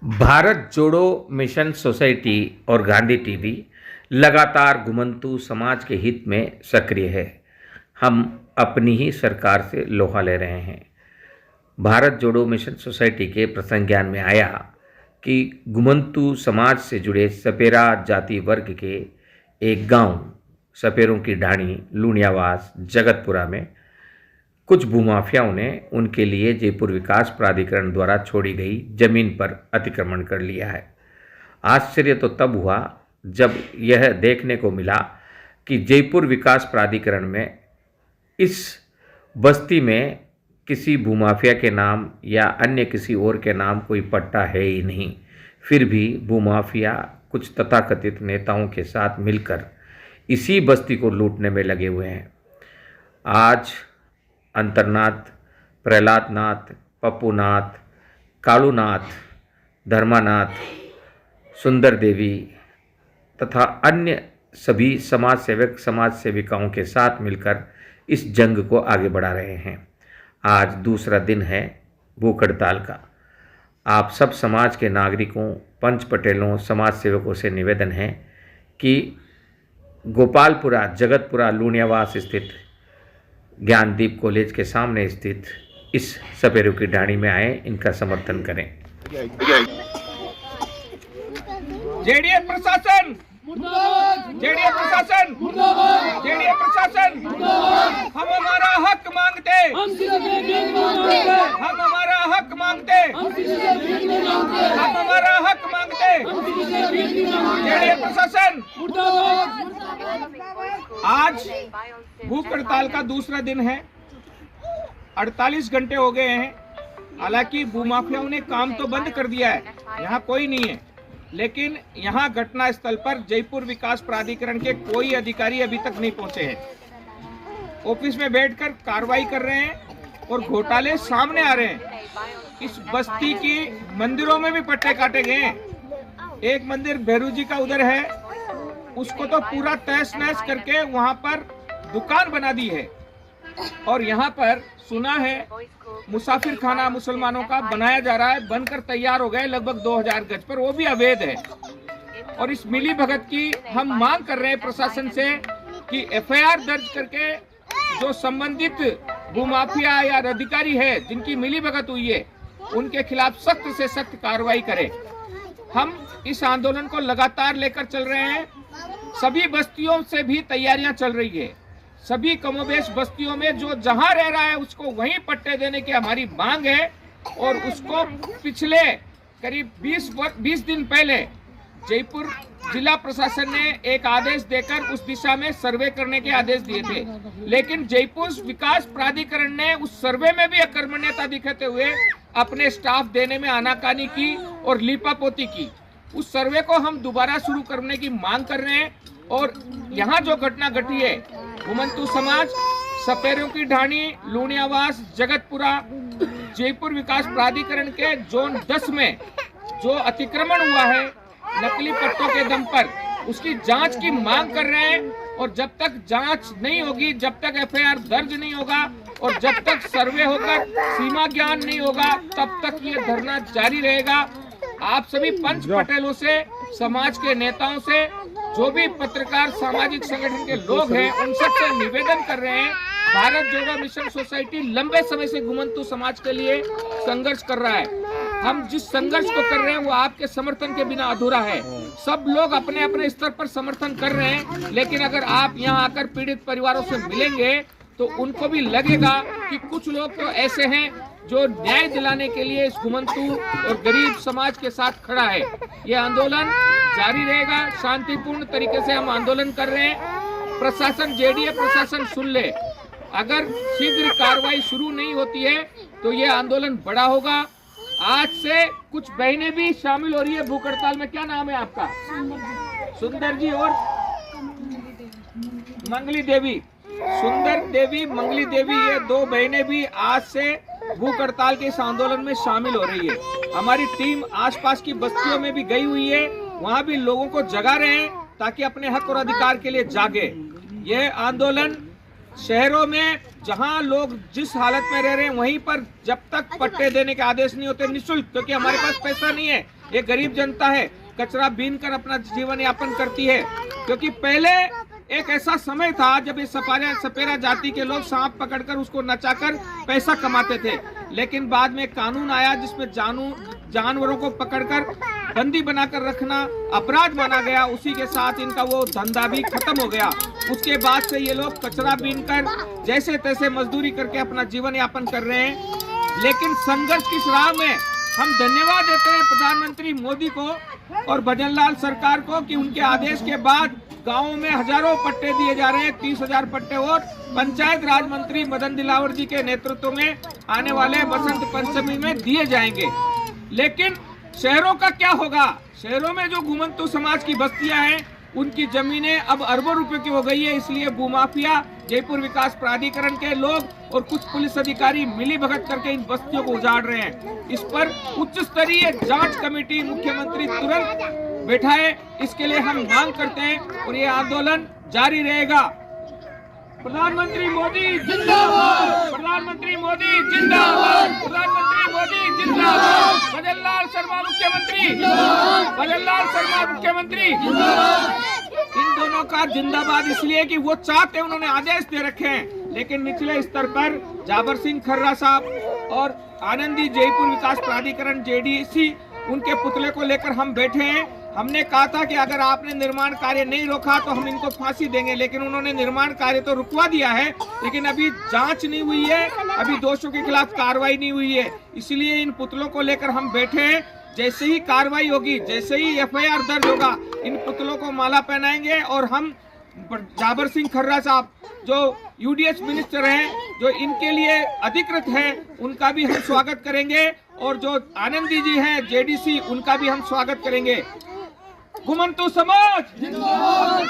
भारत जोड़ो mission society और Gandhi TV लगातार घुमंतू समाज के हित में सक्रिय है। हम अपनी ही सरकार से लोहा ले रहे हैं। भारत जोड़ो मिशन सोसाइटी के प्रसंज्ञान में आया कि घुमंतू समाज से जुड़े सपेरा जाति वर्ग के एक गांव सपेरों की ढाणी लूणियावास जगतपुरा में कुछ भूमाफियाओं ने उनके लिए जयपुर विकास प्राधिकरण द्वारा छोड़ी गई जमीन पर अतिक्रमण कर लिया है। आश्चर्य तो तब हुआ जब यह देखने को मिला कि जयपुर विकास प्राधिकरण में इस बस्ती में किसी भूमाफिया के नाम या अन्य किसी और के नाम कोई पट्टा है ही नहीं। फिर भी भूमाफिया कुछ तथाकथित नेताओं के साथ मिलकर इसी बस्ती को लूटने में लगे हुए हैं। आज अंतरनाथ, प्रहलादनाथ, पप्पूनाथ, कालूनाथ, धर्मानाथ, सुंदर देवी तथा अन्य सभी समाज सेवक समाज सेविकाओं के साथ मिलकर इस जंग को आगे बढ़ा रहे हैं। आज दूसरा दिन है भूख हड़ताल का। आप सब समाज के नागरिकों, पंच पटेलों, समाज सेवकों से निवेदन है कि गोपालपुरा जगतपुरा लूणियावास स्थित ज्ञानदीप कॉलेज के सामने स्थित इस सपेरों की ढाणी में आए, इनका समर्थन करें। जेडीए प्रशासन, जेडीए प्रशासन, जेडीए प्रशासन, हम हमारा हक मांगते, हम हमारा हक मांगते, हम हमारा हक मांगते। जेडीए प्रशासन, आज भूख हड़ताल का दूसरा दिन है। 48 घंटे हो गए हैं। हालांकि भूमाफियाओं ने काम तो बंद कर दिया है, यहाँ कोई नहीं है, लेकिन यहाँ घटना स्थल पर जयपुर विकास प्राधिकरण के कोई अधिकारी अभी तक नहीं पहुंचे हैं। ऑफिस में बैठकर कार्रवाई कर रहे हैं और घोटाले सामने आ रहे हैं। इस बस्ती की मंदिरों में भी पट्टे काटे गए हैं। एक मंदिर भैरू जी का उधर है, उसको तो पूरा तहस नहस करके वहां पर दुकान बना दी है। और यहाँ पर सुना है मुसाफिर खाना मुसलमानों का बनाया जा रहा है, बनकर तैयार हो गए लगभग 2000 गज पर, वो भी अवैध है। और इस मिली भगत की हम मांग कर रहे हैं प्रशासन से कि एफआईआर दर्ज करके जो संबंधित भूमाफिया या अधिकारी है जिनकी मिली भगत हुई है उनके खिलाफ सख्त से सख्त कार्रवाई करें। हम इस आंदोलन को लगातार लेकर चल रहे हैं। सभी बस्तियों से भी तैयारियां चल रही है। सभी कमोबेश बस्तियों में जो जहां रह रहा है उसको वहीं पट्टे देने की हमारी मांग है। और उसको पिछले करीब 20 दिन पहले जयपुर जिला प्रशासन ने एक आदेश देकर उस दिशा में सर्वे करने के आदेश दिए थे, लेकिन जयपुर विकास प्राधिकरण ने उस सर्वे में भी अकर्मण्यता दिखाते हुए अपने स्टाफ देने में आनाकानी की और लीपापोती की। उस सर्वे को हम दोबारा शुरू करने की मांग कर रहे हैं। और यहाँ जो घटना घटी है, घुमंतू समाज सपेरों की ढाणी लूणियावास जगतपुरा जयपुर विकास प्राधिकरण के जोन 10 में जो अतिक्रमण हुआ है नकली पट्टों के दम पर, उसकी जांच की मांग कर रहे हैं। और जब तक जांच नहीं होगी, जब तक एफआईआर दर्ज नहीं होगा और जब तक सर्वे होकर सीमा ज्ञान नहीं होगा, तब तक ये धरना जारी रहेगा। आप सभी पंच पटेलों से, समाज के नेताओं से, जो भी पत्रकार सामाजिक संगठन के लोग हैं, उन सबसे निवेदन कर रहे हैं। भारत जोड़ो मिशन सोसाइटी लंबे समय से घुमंतू समाज के लिए संघर्ष कर रहा है। हम जिस संघर्ष को कर रहे हैं वो आपके समर्थन के बिना अधूरा है। सब लोग अपने अपने स्तर पर समर्थन कर रहे हैं, लेकिन अगर आप यहाँ आकर पीड़ित परिवारों से मिलेंगे तो उनको भी लगेगा कि कुछ लोग तो ऐसे हैं जो न्याय दिलाने के लिए इस घुमंतू और गरीब समाज के साथ खड़ा है। ये आंदोलन जारी रहेगा। शांतिपूर्ण तरीके से हम आंदोलन कर रहे हैं। प्रशासन, जेडीए प्रशासन सुन ले। अगर शीघ्र कार्रवाई शुरू नहीं होती है तो ये आंदोलन बड़ा होगा। आज से कुछ बहनें भी शामिल हो रही है भूख हड़ताल में। क्या नाम है आपका? सुंदर जी और मंगली देवी। सुंदर देवी, मंगली देवी, ये 2 बहनें भी आज से भूख हड़ताल के इस आंदोलन में शामिल हो रही है। हमारी टीम आसपास की बस्तियों में भी गई हुई है, वहां भी लोगों को जगा रहे हैं ताकि अपने हक और अधिकार के लिए जागे। यह आंदोलन शहरों में जहां लोग जिस हालत में रह रहे हैं वहीं पर जब तक पट्टे देने के आदेश नहीं होते निःशुल्क, क्योंकि हमारे पास पैसा नहीं है, ये गरीब जनता है, कचरा बीन कर अपना जीवन यापन करती है। क्योंकि पहले एक ऐसा समय था जब ये सपेरा जाति के लोग सांप पकड़कर उसको नचाकर पैसा कमाते थे, लेकिन बाद में कानून आया जिसमें जानवरों को पकड़कर बंदी बनाकर रखना अपराध माना गया। उसी के साथ इनका वो धंधा भी खत्म हो गया। उसके बाद से ये लोग कचरा बीनकर जैसे तैसे मजदूरी करके अपना जीवन यापन कर रहे हैं। लेकिन संघर्ष की राह में हम धन्यवाद देते हैं प्रधानमंत्री मोदी को और भजनलाल सरकार को कि उनके आदेश के बाद गाँवों में हजारों पट्टे दिए जा रहे हैं, 30,000 पट्टे, और पंचायत राज मंत्री मदन दिलावर जी के नेतृत्व में आने वाले बसंत पंचमी में दिए जाएंगे। लेकिन शहरों का क्या होगा? शहरों में जो घुमंतु समाज की बस्तियां हैं उनकी जमीनें अब अरबों रुपए की हो गई है। इसलिए भूमाफिया, जयपुर विकास प्राधिकरण के लोग और कुछ पुलिस अधिकारी मिली भगत करके इन बस्तियों को उजाड़ रहे हैं। इस पर उच्च स्तरीय जांच कमेटी मुख्यमंत्री तुरंत बैठाए, इसके लिए हम मांग करते हैं और ये आंदोलन जारी रहेगा। प्रधानमंत्री मोदी जिंदाबाद, प्रधानमंत्री मोदी जिंदाबाद, प्रधानमंत्री मोदी जिंदाबाद, भजनलाल शर्मा मुख्यमंत्री, भजनलाल शर्मा मुख्यमंत्री। इन दोनों का जिंदाबाद इसलिए कि वो चाहते, उन्होंने आदेश दे रखे हैं, लेकिन निचले स्तर पर जाबर सिंह खर्रा साहब और आनंदी जयपुर विकास प्राधिकरण JDC उनके पुतले को लेकर हम बैठे हैं। हमने कहा था कि अगर आपने निर्माण कार्य नहीं रोका तो हम इनको फांसी देंगे, लेकिन उन्होंने निर्माण कार्य तो रुकवा दिया है, लेकिन अभी जांच नहीं हुई है, अभी दोषियों के खिलाफ कार्रवाई नहीं हुई है। इसलिए इन पुतलों को लेकर हम बैठे हैं। जैसे ही कार्रवाई होगी, जैसे ही FIR दर्ज होगा, इन पुतलों को माला पहनाएंगे और हम जाबर सिंह खर्रा साहब जो UDH मिनिस्टर हैं, जो इनके लिए अधिकृत हैं, उनका भी हम स्वागत करेंगे, और जो आनंदी जी हैं JDC, उनका भी हम स्वागत करेंगे। घुमंतु समाज जिंदाबाद,